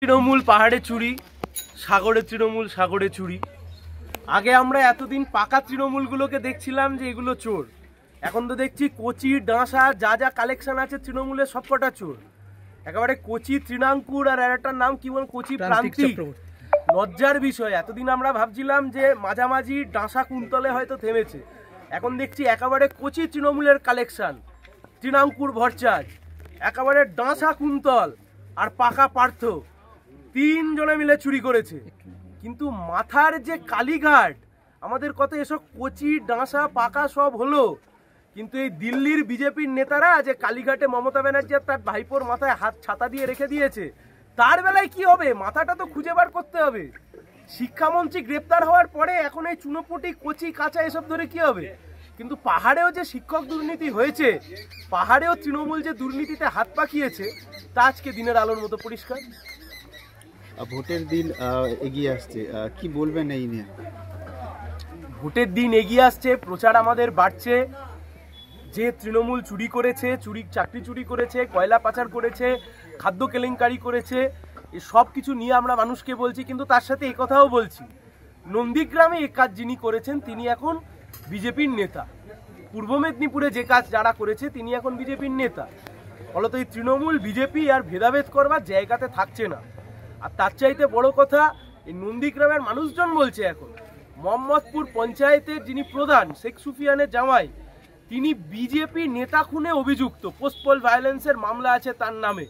তৃণমূল পাহাড়ে চুরি, সাগরে তৃণমূল সাগরে চুরি। আগে আমরা এতদিন পাকা তৃণমূলগুলোকে দেখছিলাম যে এগুলো চোর, এখন তো দেখছি কচি ডাঁসা যা যা কালেকশন আছে তৃণমূলের সবকটা চোর। একেবারে কচি তৃণাঙ্কুর আর একটার নাম কি বল, কচি প্রান্তিক। লজ্জার বিষয়, এতদিন আমরা ভাবছিলাম যে মাঝামাঝি ডাঁসা কুন্তলে হয়তো থেমেছে, এখন দেখছি একেবারে কচি তৃণমূলের কালেকশন, তৃণাঙ্কুর ভরচাজ, একেবারে ডাঁসা কুন্তল আর পাকা পার্থ, তিনজনে মিলে চুরি করেছে। কিন্তু মাথার যে কালীঘাট, আমাদের কত এসব কচি ডাঁসা পাকা সব হলো, কিন্তু এই দিল্লির বিজেপির নেতারা যে কালীঘাটে মমতা ব্যানার্জি তার ভাইপোর মাথায় হাত ছাতা দিয়ে রেখে দিয়েছে, তার বেলায় কি হবে? মাথাটা তো খুঁজে বার করতে হবে। শিক্ষামন্ত্রী গ্রেপ্তার হওয়ার পরে এখন এই চুনোপুটি কচি কাঁচা এসব ধরে কি হবে? কিন্তু পাহাড়েও যে শিক্ষক দুর্নীতি হয়েছে, পাহাড়েও তৃণমূল যে দুর্নীতিতে হাত পাকিয়েছে, তা আজকে দিনের আলোর মতো পরিষ্কার। ভোটের দিন এগিয়ে আসছে, কি বলবেন এই নিয়ে? ভোটের দিন এগিয়ে আসছে, প্রচার আমাদের বাড়ছে। যে তৃণমূল চুরি করেছে, চাকরি চুরি করেছে, কয়লা পাচার করেছে, খাদ্য কেলেঙ্কারি করেছে, এ সব কিছু নিয়ে আমরা মানুষকে বলছি। কিন্তু তার সাথে এই কথাও বলছি, নন্দীগ্রামে এ কাজ যিনি করেছেন তিনি এখন বিজেপির নেতা। পূর্ব মেদিনীপুরে যে কাজ যারা করেছে তিনি এখন বিজেপির নেতা। ফলত এই তৃণমূল বিজেপি আর ভেদাভেদ করবার জায়গাতে থাকছে না। আর তার চাইতে বড় কথা, এই নন্দীগ্রামের মানুষজন বলছে এখন মোহাম্মদপুর পঞ্চায়েতের যিনি প্রধান শেখ সুফিয়ানের জামাই, তিনি বিজেপি নেতা খুনে অভিযুক্ত, পোস্টপল ভায়োলেন্সের মামলা আছে তার নামে।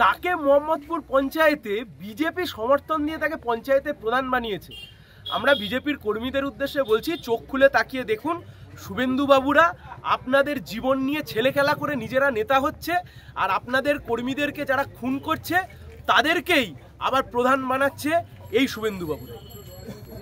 তাকে মোহাম্মদপুর পঞ্চায়েতে বিজেপি সমর্থন দিয়ে তাকে পঞ্চায়েতের প্রধান বানিয়েছে। আমরা বিজেপির কর্মীদের উদ্দেশ্যে বলছি, চোখ খুলে তাকিয়ে দেখুন, শুভেন্দু বাবুরা আপনাদের জীবন নিয়ে ছেলে খেলা করে নিজেরা নেতা হচ্ছে, আর আপনাদের কর্মীদেরকে যারা খুন করছে তাদেরকেই আবার প্রধান বানাচ্ছে এই শুভেন্দু বাবুরা।